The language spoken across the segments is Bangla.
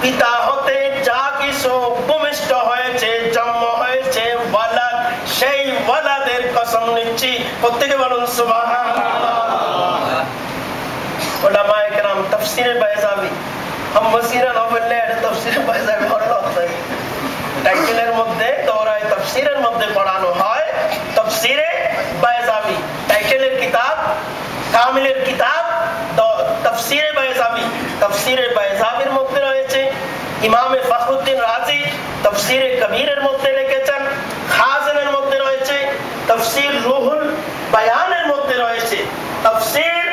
পিতা হতে যা কিছু ভূমিষ্ঠ হয়েছে, জন্ম হয়েছে, ওয়ালাদ, সেই ওয়ালাদের কসম নিচ্ছি। প্রত্যেকে বলুন সুবহানাল্লাহ। উলামায়ে কেরাম তাফসীরে বাইজাবি हम वसीरा न বললে এটা তাফসীরে বাইজাবি হলো না। টাইটেলের মধ্যে দৌরায়ে তাফসীরের মধ্যে পড়ানো হয় তাফসীরে বাইজাবি। টাইটেলের কিতাব, কামিলের কিতাব তাফসীরে বাইজাবি। তাফসীরে বাইজাবির মধ্যে রয়েছে ইমামে ফখরুদ্দিন রাজি তাফসীরে কবীরের মধ্যে লিখেছেন, খাজিনের মধ্যে রয়েছে, তাফসীর রুহুল বায়ানের মধ্যে রয়েছে, তাফসীর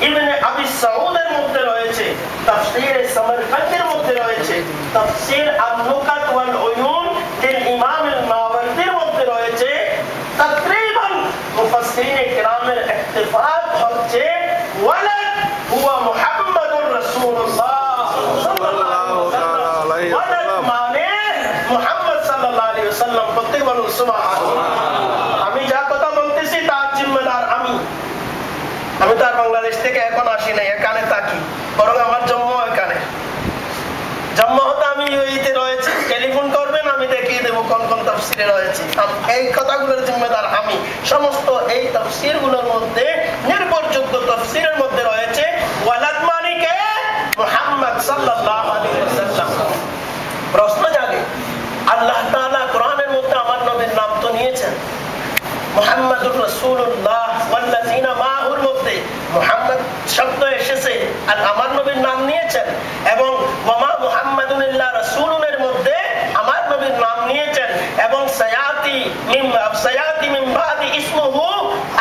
ইবনে আবি সাউদের মধ্যে রয়েছে, তাফসীর সমরকন্দের মধ্যে রয়েছে, তাফসীর আন-নুকাত ওয়াল উয়ুন লিল ইমাম আল-মাওয়ারদির মধ্যে রয়েছে। তাকরিবান মুফাসসিরিনে কিরামের ইত্তেফাক হচ্ছে ওয়ালাদ হুয়া মুহাম্মাদুর রাসূলুল্লাহ সাল্লাল্লাহু আলাইহি ওয়াসাল্লাম, মানে মুহাম্মদ সাল্লাল্লাহু আলাইহি ওয়াসাল্লাম। প্রত্যেক বলুন সুবহানাল্লাহ। আমি যা কথা বলতেছি তার জিম্মেদার আমি তো আর বাংলাদেশ থেকে এখন আসি নাই এখানে থাকি, বরং আমার জন্ম এখানে। জন্ম হতে আমি ইউএইতে রয়েছি, টেলিফোন করবেন আমি দেখিয়ে দেবো কোন কোন তাফসীরে রয়েছে। এই কথাগুলোর জিম্মেদার আমি। সমস্ত এই তাফসীরগুলোর মধ্যে নির্ভরযোগ্য তাফসীরের মধ্যে রয়েছে ওয়ালাদ মানে কে? মুহাম্মদ সাল্লাল্লাহু আলাইহি ওয়াসাল্লাম। প্রশ্ন জাগে, আল্লাহ তাআলা কোরআনের মধ্যে আমার নবীর নাম তো নিয়েছেন, মুহাম্মাদুর রাসূলুল্লাহ ওয়াল্লাযিনা মাআহুর মধ্যে মুহাম্মদ শব্দ এসেছে আর আমার নবীর নাম নিয়েছেন, এবং ওয়ামা মুহাম্মাদুন ইল্লা রাসূলুনের মধ্যে আমার নবীর নাম নিয়েছেন, এবং সায়াতি মিন বাদি ইসমুহু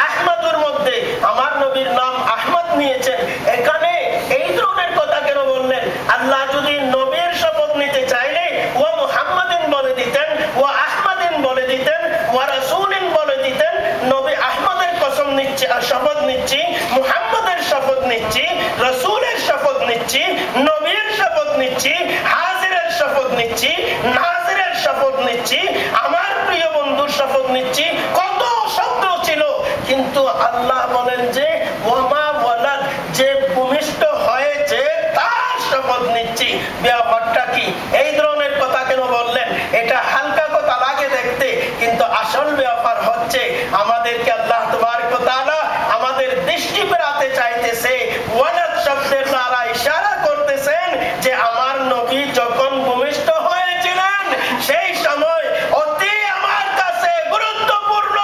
আহমদুর মধ্যে আমার নবীর নাম আহমদ নিয়েছেন। এখানে এই ধরনের কথা কেন বললেন? আল্লাহ যদি নবীর শপথ নিতে চাইলে ওয়া মুহাম্মাদিন বলে দিতেন, ওয়া আহমদিন বলে দিতেন, ওয়া রাসূলিন বলে দিতেন। নবী আহমদের কসম নিচ্ছি আর শপথ নিচ্ছি, মুহাম্মদের শপথ নিচ্ছি, রাসূলের শপথ নিচ্ছি, নবীর শপথ নিচ্ছি, হাজিরের শপথ নিচ্ছি, নাজিরের শপথ নিচ্ছি, আমার প্রিয় বন্ধুর শপথ নিচ্ছি। কত শব্দ ছিল, কিন্তু আল্লাহ বলেন যে ওয়ামা ওয়ালাদ, যে ভূমিষ্ঠ হয়েছে তার শপথ নিচ্ছি। ব্যাপারটা কি? এই ধরনের কথা কেন বললেন? এটা হালকা কথা লাগে দেখতে, কিন্তু আসল ব্যাপার হচ্ছে আমাদেরকে আল্লাহ তাবারক ওয়া তাআলা আমাদের দৃষ্টি ফেরাতে চাইতেছে। ওয়ালাদ শব্দের দ্বারা ইশারা করতেছেন যে আমার নবী যখন ভূমিষ্ঠ হয়েছিলেন সেই সময় অতি আমার কাছে গুরুত্বপূর্ণ,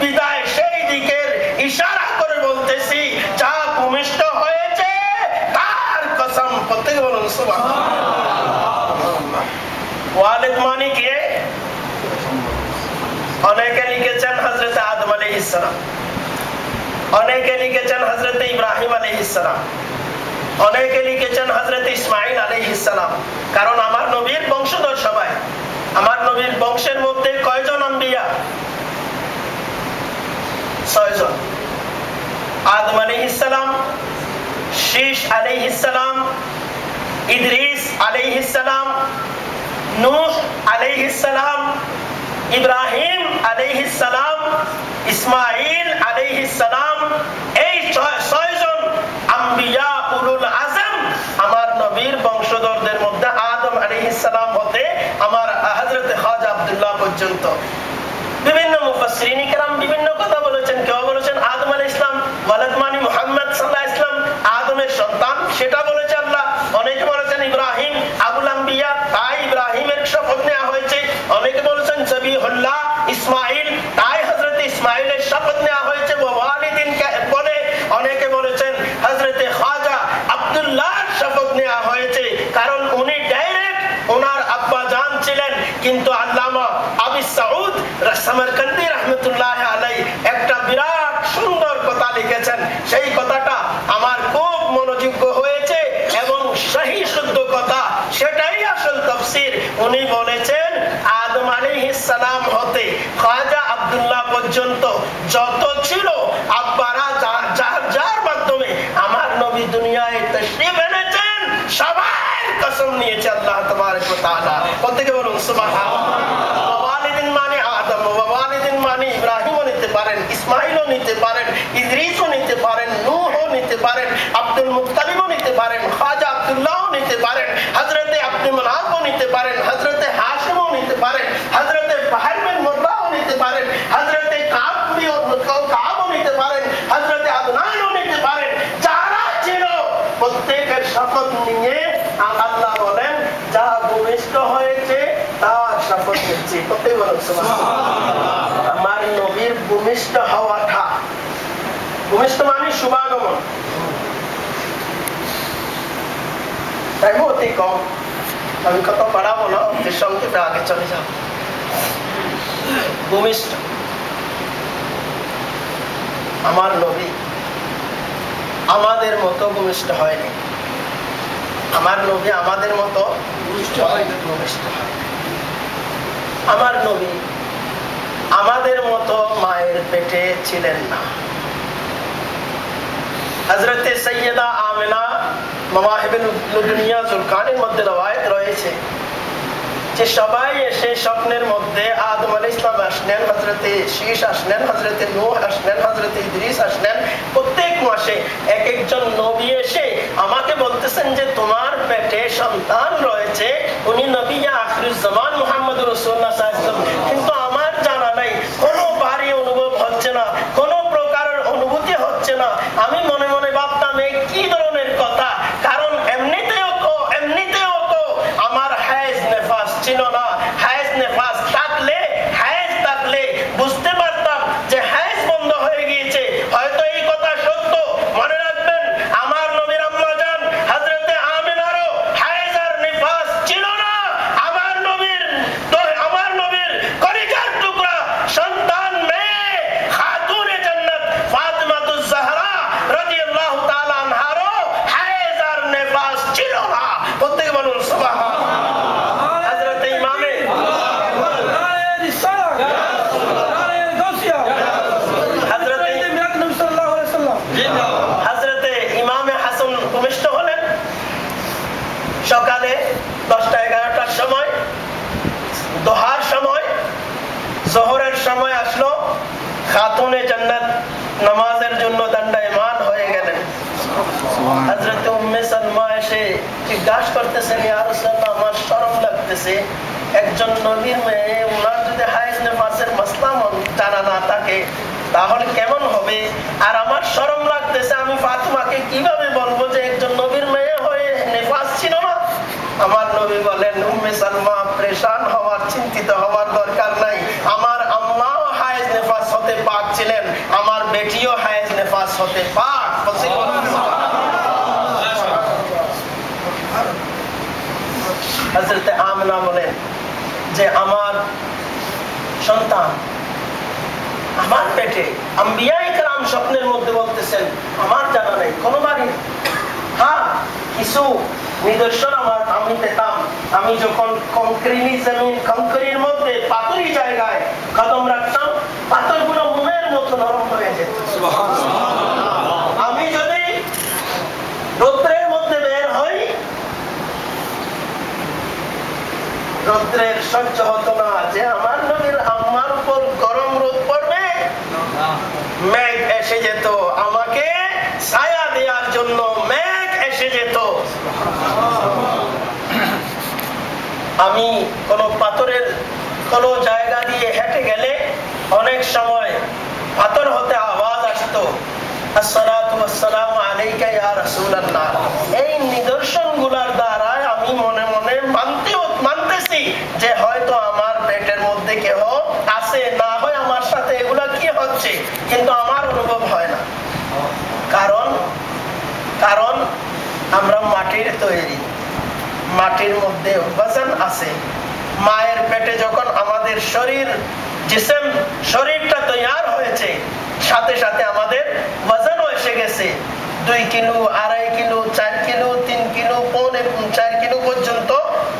বিদায় সেই দিকের ইশারা করে বলতেছি যা ভূমিষ্ঠ হয়েছে তার কসম। প্রত্যেকে বলুন সুবহানাল্লাহ। ওয়ালিদ মানে কে? অনেকে লিখেছেন হযরত আদম আলাইহিস সালাম, অনেকে লিখেছেন হযরত ইব্রাহিম আলাইহিস সালাম, অনেকে লিখেছেন হযরত ইসমাঈল আলাইহিস সালাম। কারণ আমার নবীর বংশধর সবাই। আমার নবীর বংশের মধ্যে কয়জন আম্বিয়া? 6 জন। আদম আলাইহিস সালাম, শীশ আলাইহিস সালাম, ইদ্রিস আলাইহিস সালাম, নূহ আলাইহিস সালাম, ইব্রাহিম আলাইহিস সালাম, ইসমাঈল আলাইহিস সালাম। এই 6 জন আম্বিয়া উলুল আযম আমার নবীর বংশধরদের মধ্যে আদম আলাইহিস সালাম হতে আমার হযরত খাজা আব্দুল্লাহ পর্যন্ত। বিভিন্ন মুফাসসিরিন کرام বিভিন্ন কথা বলেছেন। কেউ বলেছেন আদম আলাইহিস সালাম ওয়ালাদ মানে মুহাম্মদ সাল্লাল্লাহু আলাইহি ওয়াসাল্লাম, আদমের সন্তান, সেটা বলেছে আল্লাহ। অনেকে বলেছেন ইব্রাহিম আবুল আম্বিয়া, তাই ইব্রাহিমের শপথ নেওয়া হয়েছে। অনেকে বলেছেন জবিহুল্লাহ ইসমাঈল, তাই হযরত ইসমাঈলের শপথ নেওয়া হয়েছে ওয়ালিদিন বলে। অনেকে বলেছেন হযরত খাজা আব্দুল্লাহর শপথ নেওয়া হয়েছে, কারণ উনি ডাইরেক্ট ওনার আব্বা জান ছিলেন। কিন্তু আল্লামা আবি সাউদ সমরকন্দি রাহমাতুল্লাহ আলাইহি একটা বিরাট সুন্দর কথা লিখেছেন। সেই কথাটা আমার খুব মনোযোগ্য হয়েছে এবং সহি শুদ্ধ কথা, সেটাই আসল তাফসীর। উনি বলেছেন আদম আলাইহিস সালাম হতে খাজা আব্দুল্লাহ পর্যন্ত যত ছিল আব্বারা যার মাধ্যমে আমার নবী দুনিয়ায় তাশরীফ এনেছেন সবার কসম নিয়েছে আল্লাহ তাবারক ওয়া তাআলা। প্রত্যেকে বলুন সুবহানাল্লাহ। ওয়ালিদিন মানে আদম, ওয়ালিদিন মানে ইব্রাহিম নিতে পারেন, ইসমাইলও নিতে পারেন, ইদ্রিসও নিতে পারেন, নূহও নিতে পারেন, আব্দুল মুত্তালিবও নিতে পারেন, খাজা আব্দুল্লাহও নিতে পারেন, হযরতে আব্দুল মানাফও নিতে পারেন, হযরতে হাশিমও নিতে পারেন, হযরতে বাহর বিন মুররাও নিতে পারেন, হযরতে কাবও নিতে পারেন, হযরতে আদনানও নিতে পারেন। যারা ছিল প্রত্যেকের শপথ নিয়ে আল্লাহ বলেন যা ভূমিষ্ঠ হয়েছে তার শপথ নিচ্ছি। প্রত্যেক বলেন সুবহানাল্লাহ। আমার নবীর ভূমিষ্ঠ হওয়াটা, ভূমিষ্ঠ মানে শুভাগমন, তাই অতি কম, আমি কত বাড়াবো না, অতি সংক্ষেপে আগে চলে যাব। ভূমিষ্ঠ আমার নবী আমাদের মতো ভূমিষ্ঠ হয়নি, আমার নবী আমাদের মতো ভূমিষ্ঠ হয়নি। আমার নবী আমাদের মতো মায়ের পেটে ছিলেন না। হযরতে সাইয়্যিদা আমিনা মাওয়াহিবুল লুদুনিয়া জুলকানের মধ্যে রওয়ায়াত রয়েছে যে সবাই এসে স্বপ্নের মধ্যে আদম আলাইহিস সালাম আসলেন, হযরতে শীশ আসলেন, হযরতে নূহ আসলেন, হযরতে ইদ্রিস আসলেন। প্রত্যেক মাসে এক একজন নবী এসে আমাকে বলতেছেন যে তোমার পেটে সন্তান রয়েছে, উনি নবী আখিরুজ জামান মুহাম্মদুর রাসূলুল্লাহ সাল্লাল্লাহু আলাইহি ওয়াসাল্লাম। কিন্তু আমার জানা নাই, কোনো ভারী অনুভব হচ্ছে না, কোনো প্রকারের অনুভূতি হচ্ছে না। আমি মনে মনে ভাবতাম এই কি ধরনের কথা, কারণ এমনিতেও তো আমার হায়েজ নেফাস ছিল না। হায়েজ নেফাস থাকলে, হায়েজ থাকলে বুঝতে পারতাম যে হায়েজ বন্ধ হয়ে গিয়েছে। হয়তো এই কথা সত্য, মনে রাখবেন আমার নবীর আম্মা জান হযরতে আমিনারও হায়েজ আর নেফাস ছিল না। আমার নবীর কলিজার টুকরা সন্তান মেয়ে খাতুনে জান্নাত ফাতিমাতুজ জাহরা রাদিয়াল্লাহু তাআলা আনহারও হায়েজ আর নেফাস ছিল না। প্রত্যেকে বলুন সুবহানাল্লাহ। হযরতে ইমামে হযরতে ইমামে হাসান ভূমিষ্ঠ হলেন সকালে 10টা-11টার সময়, দোহার সময়, জোহরের সময় আসলো। খাতুনে জান্নাত নামাজের জন্য দণ্ডায়মান হয়ে গেলেন। হযরতে উম্মে সালমা এসে জিজ্ঞাসা করতেছেন, ইয়া রাসূলুল্লাহ আমার শরম লাগতেছে, একজন নবীর মেয়ে, উনার যদি হায়েজ নেফাসের মাসলা জানা না থাকে তাহলে কেমন হবে? আর আমার শরম লাগতেছে, আমি ফাতিমাকে কিভাবে বলবো যে একজন নবীর মেয়ে হয়ে নেফাস ছিল না? আমার নবী বলেন, উম্মে সালমা পরেশান হওয়ার, চিন্তিত হওয়ার দরকার নাই। আমার আম্মাও হায়েজ নেফাস হতে পাক ছিলেন, আমার বেটিও হায়েজ নেফাস হতে পাক। হযরতে আমিনা বলেন যে আমার সন্তান আমার পেটে। আম্বিয়ায়ে কেরাম স্বপ্নের মধ্যে বলতেছেন আমার জানা নেই কোনোবারই। হ্যাঁ, কিছু নিদর্শন আমি পেতাম। আমি যখন কংক্রিটের মধ্যে পাথরি জায়গায় কদম রাখতাম, পাথরগুলো মনের মতো নরম হয়ে যেত। আমি যদি রৌদ্রের মধ্যে বের হই, রৌদ্রের সহ্য হতো না যে আমার নবীর আম্মার উপর গরম রোদ পড়বে। মেঘ এসে যেত আমাকে ছায়া দেওয়ার জন্য, মেঘ এসে যেত। আমি কোন পাথরের কোন জায়গা দিয়ে হেঁটে গেলে অনেক সময় পাথর হতে আওয়াজ আসতো, আসসালাতু ওয়াসসালামু আলাইকা ইয়া রাসূলুল্লাহ। এই নিদর্শনগুলোর দ্বারা আমি মনে মনে মানতেছি যে হয়তো আমার পেটের মধ্যে কেহ আছে, না হয় আমার সাথে এগুলা কি হচ্ছে, কিন্তু আমার অনুভব হয় না। কারণ আমরা মাটির তৈরি, মাটির মধ্যে ওজন আছে। মায়ের পেটে যখন আমাদের শরীরটা তৈয়ার হয়েছে, সাথে সাথে আমাদের ওজনও এসে গেছে। 2 kilo, 2.5 kilo, 4 kilo, 3 kilo, 4.5 kilo পর্যন্ত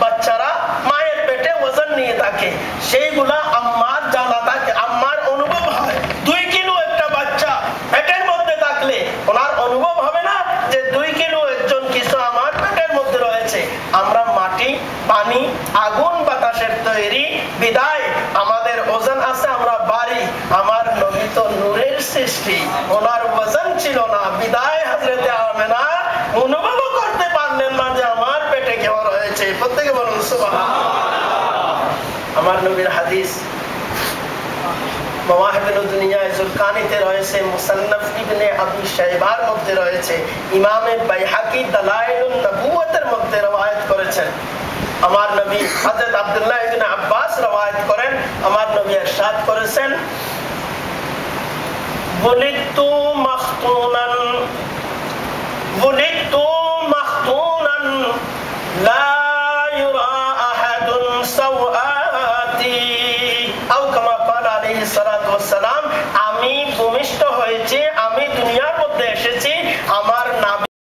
বাচ্চারা মায়ের পেটে ওজন নিয়ে থাকে। সেইগুলা আম্মার জানা থাকে, আম্মার অনুভব হয়। 2 কিলো একটা বাচ্চা পেটের মধ্যে থাকলে ওনার অনুভব হবে না যে 2 কিলো একজন কিছু আমার পেটের মধ্যে রয়েছে। আমরা মাটি, পানি, আগুন, বাতাসের তৈরি বিদায় আমাদের ওজন আছে, আমরা বাড়ি। আমার নবী সৃষ্টি, ওনার ওজন ছিল না, বিদায় হযরতে আমেনা অনুভব করতে পারলেন না যে আমার পেটে কেউ রয়েছে। প্রত্যেকে বলুন সুবহানাল্লাহ। আমার নবীর হাদিস মাওয়াহিবুল দুনিয়া জুলকানিতে রয়েছে, মুসান্নাফ ইবনে আবি শাইবার মধ্যে রয়েছে, ইমামে বাইহাকি দালাইলুন নবুওয়াতের মধ্যে রওয়ায়াত করেছেন। আমার নবী হযরত আব্দুল্লাহ ইবনে আব্বাস রওয়ায়াত করেন, আমার নবী ইরশাদ করেছেন, বুলিতু মাখতুনান লা ইউরা আহাদুন সাওআতি আও কামা ক্বালা আলাইহিস সালাতু ওয়াস সালাম।